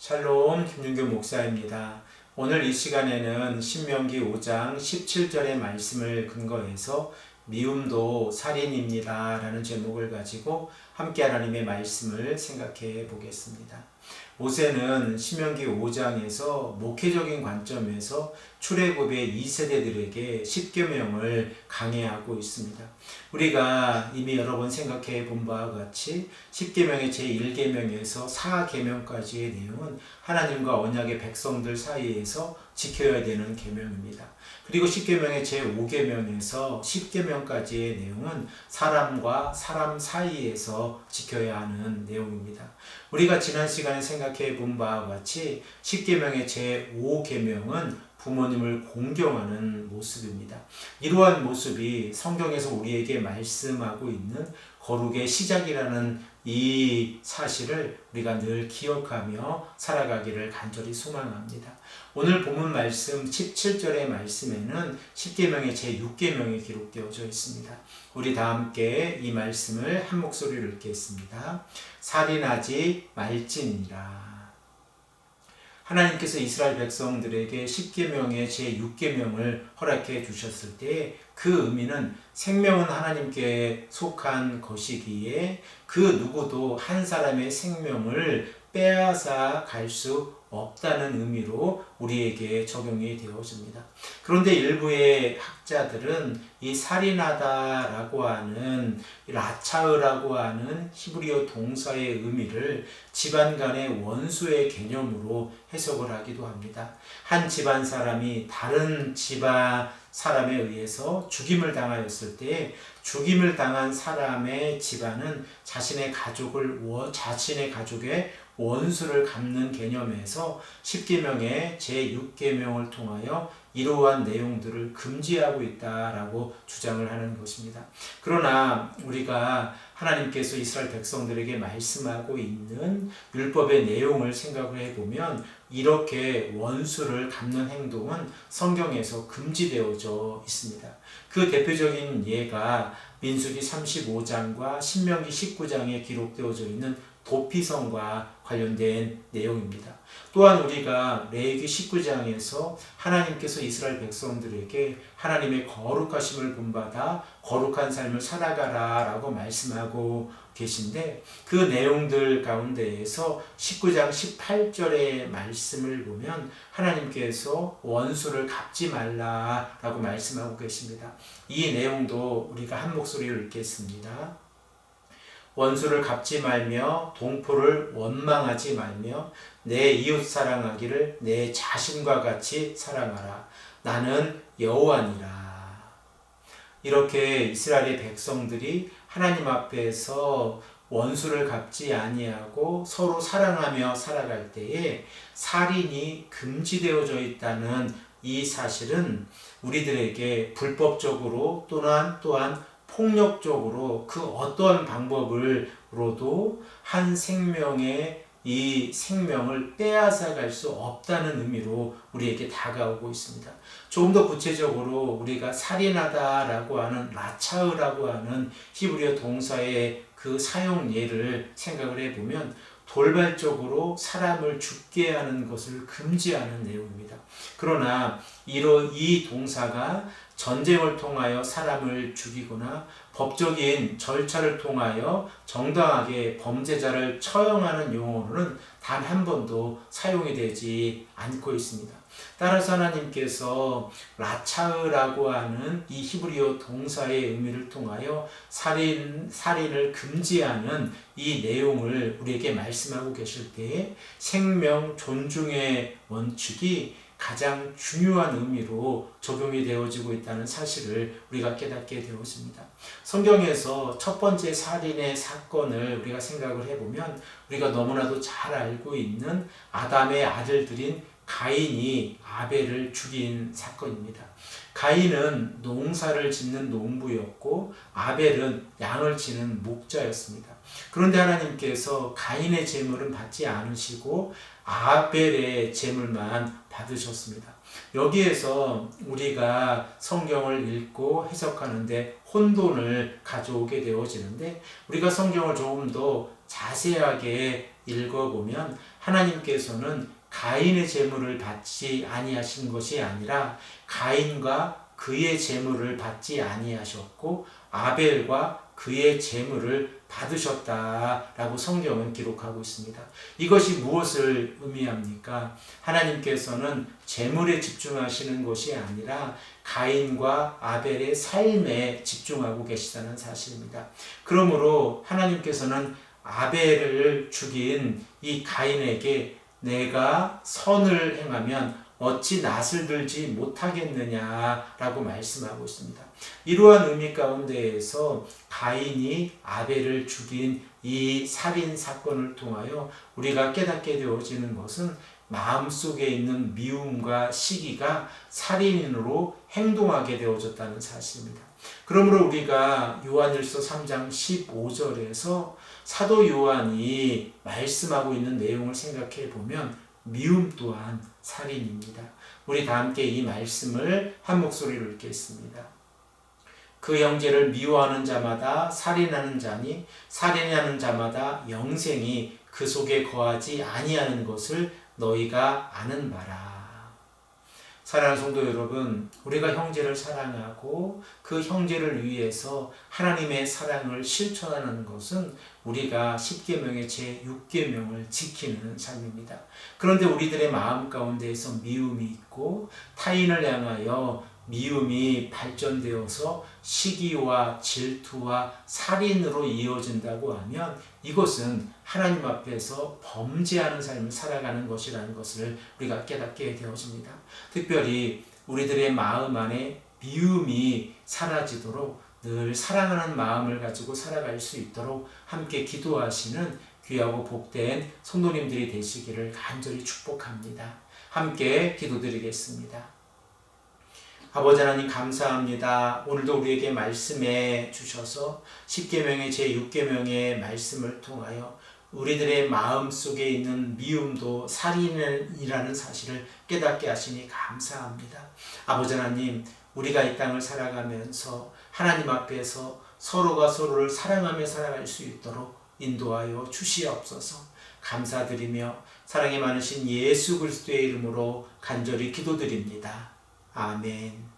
샬롬 김윤규 목사입니다. 오늘 이 시간에는 신명기 5장 17절의 말씀을 근거해서 미움도 살인입니다 라는 제목을 가지고 함께 하나님의 말씀을 생각해 보겠습니다. 모세는 신명기 5장에서 목회적인 관점에서 출애굽의 2세대들에게 10계명을 강해하고 있습니다. 우리가 이미 여러 번 생각해 본 바와 같이 10계명의 제1계명에서 4계명까지의 내용은 하나님과 언약의 백성들 사이에서 지켜야 되는 계명입니다. 그리고 10계명의 제5계명에서 10계명까지의 내용은 사람과 사람 사이에서 지켜야 하는 내용입니다. 우리가 지난 시간에 생각해 본 바와 같이 10계명의 제5계명은 부모님을 공경하는 모습입니다. 이러한 모습이 성경에서 우리에게 말씀하고 있는 거룩의 시작이라는 이 사실을 우리가 늘 기억하며 살아가기를 간절히 소망합니다. 오늘 본문 말씀 17절의 말씀에는 10계명의 제6계명이 기록되어져 있습니다. 우리 다 함께 이 말씀을 한 목소리로 읽겠습니다. 살인하지 말지니라. 하나님께서 이스라엘 백성들에게 10계명의 제6계명을 허락해 주셨을 때 그 의미는 생명은 하나님께 속한 것이기에 그 누구도 한 사람의 생명을 빼앗아 갈 수 없다는 의미로 우리에게 적용이 되어집니다. 그런데 일부의 학자들은 이 살인하다라고 하는 라차으라고 하는 히브리어 동사의 의미를 집안 간의 원수의 개념으로 해석을 하기도 합니다. 한 집안 사람이 다른 집안 사람에 의해서 죽임을 당하였을 때 죽임을 당한 사람의 집안은 자신의 가족의 원수를 갚는 개념에서 10계명의 제6계명을 통하여 이러한 내용들을 금지하고 있다라고 주장을 하는 것입니다. 그러나 우리가 하나님께서 이스라엘 백성들에게 말씀하고 있는 율법의 내용을 생각을 해보면 이렇게 원수를 갚는 행동은 성경에서 금지되어져 있습니다. 그 대표적인 예가 민수기 35장과 신명기 19장에 기록되어져 있는 도피성과 관련된 내용입니다. 또한 우리가 레위기 19장에서 하나님께서 이스라엘 백성들에게 하나님의 거룩하심을 본받아 거룩한 삶을 살아가라 라고 말씀하고 계신데 그 내용들 가운데에서 19장 18절의 말씀을 보면 하나님께서 원수를 갚지 말라 라고 말씀하고 계십니다. 이 내용도 우리가 한 목소리로 읽겠습니다. 원수를 갚지 말며 동포를 원망하지 말며 내 이웃 사랑하기를 내 자신과 같이 사랑하라. 나는 여호와니라. 이렇게 이스라엘의 백성들이 하나님 앞에서 원수를 갚지 아니하고 서로 사랑하며 살아갈 때에 살인이 금지되어져 있다는 이 사실은 우리들에게 불법적으로 또한 폭력적으로 그 어떠한 방법으로도 한 생명의 이 생명을 빼앗아 갈 수 없다는 의미로 우리에게 다가오고 있습니다. 조금 더 구체적으로 우리가 살인하다라고 하는 라차으라고 하는 히브리어 동사의 그 사용 예를 생각을 해보면 돌발적으로 사람을 죽게 하는 것을 금지하는 내용입니다. 그러나 이 동사가 전쟁을 통하여 사람을 죽이거나 법적인 절차를 통하여 정당하게 범죄자를 처형하는 용어로는 단 한 번도 사용이 되지 않고 있습니다. 따라서 하나님께서 라차으라고 하는 이 히브리어 동사의 의미를 통하여 살인을 금지하는 이 내용을 우리에게 말씀하고 계실 때에 생명 존중의 원칙이 가장 중요한 의미로 적용이 되어지고 있다는 사실을 우리가 깨닫게 되었습니다. 성경에서 첫 번째 살인의 사건을 우리가 생각을 해보면 우리가 너무나도 잘 알고 있는 아담의 아들들인 가인이 아벨을 죽인 사건입니다. 가인은 농사를 짓는 농부였고 아벨은 양을 치는 목자였습니다. 그런데 하나님께서 가인의 제물은 받지 않으시고 아벨의 제물만 받으셨습니다. 여기에서 우리가 성경을 읽고 해석하는데 혼돈을 가져오게 되어지는데 우리가 성경을 조금 더 자세하게 읽어보면 하나님께서는 가인의 제물을 받지 아니하신 것이 아니라 가인과 그의 제물을 받지 아니하셨고 아벨과 그의 제물을 받으셨다라고 성경은 기록하고 있습니다. 이것이 무엇을 의미합니까? 하나님께서는 제물에 집중하시는 것이 아니라 가인과 아벨의 삶에 집중하고 계시다는 사실입니다. 그러므로 하나님께서는 아벨을 죽인 이 가인에게 내가 선을 행하면 어찌 낯을 들지 못하겠느냐라고 말씀하고 있습니다. 이러한 의미 가운데에서 가인이 아벨을 죽인 이 살인 사건을 통하여 우리가 깨닫게 되어지는 것은 마음속에 있는 미움과 시기가 살인으로 행동하게 되어졌다는 사실입니다. 그러므로 우리가 요한일서 3장 15절에서 사도 요한이 말씀하고 있는 내용을 생각해 보면 미움 또한 살인입니다. 우리 다 함께 이 말씀을 한 목소리로 읽겠습니다. 그 형제를 미워하는 자마다 살인하는 자니 살인하는 자마다 영생이 그 속에 거하지 아니하는 것을 너희가 아는 바라. 사랑하는 성도 여러분, 우리가 형제를 사랑하고 그 형제를 위해서 하나님의 사랑을 실천하는 것은 우리가 10계명의 제6계명을 지키는 삶입니다. 그런데 우리들의 마음 가운데에서 미움이 있고 타인을 향하여 미움이 발전되어서 시기와 질투와 살인으로 이어진다고 하면 이것은 하나님 앞에서 범죄하는 삶을 살아가는 것이라는 것을 우리가 깨닫게 되어집니다. 특별히 우리들의 마음 안에 미움이 사라지도록 늘 사랑하는 마음을 가지고 살아갈 수 있도록 함께 기도하시는 귀하고 복된 성도님들이 되시기를 간절히 축복합니다. 함께 기도드리겠습니다. 아버지 하나님 감사합니다. 오늘도 우리에게 말씀해 주셔서 10계명의 제6계명의 말씀을 통하여 우리들의 마음속에 있는 미움도 살인이라는 사실을 깨닫게 하시니 감사합니다. 아버지 하나님, 우리가 이 땅을 살아가면서 하나님 앞에서 서로가 서로를 사랑하며 살아갈 수 있도록 인도하여 주시옵소서. 감사드리며 사랑이 많으신 예수 그리스도의 이름으로 간절히 기도드립니다. 아멘.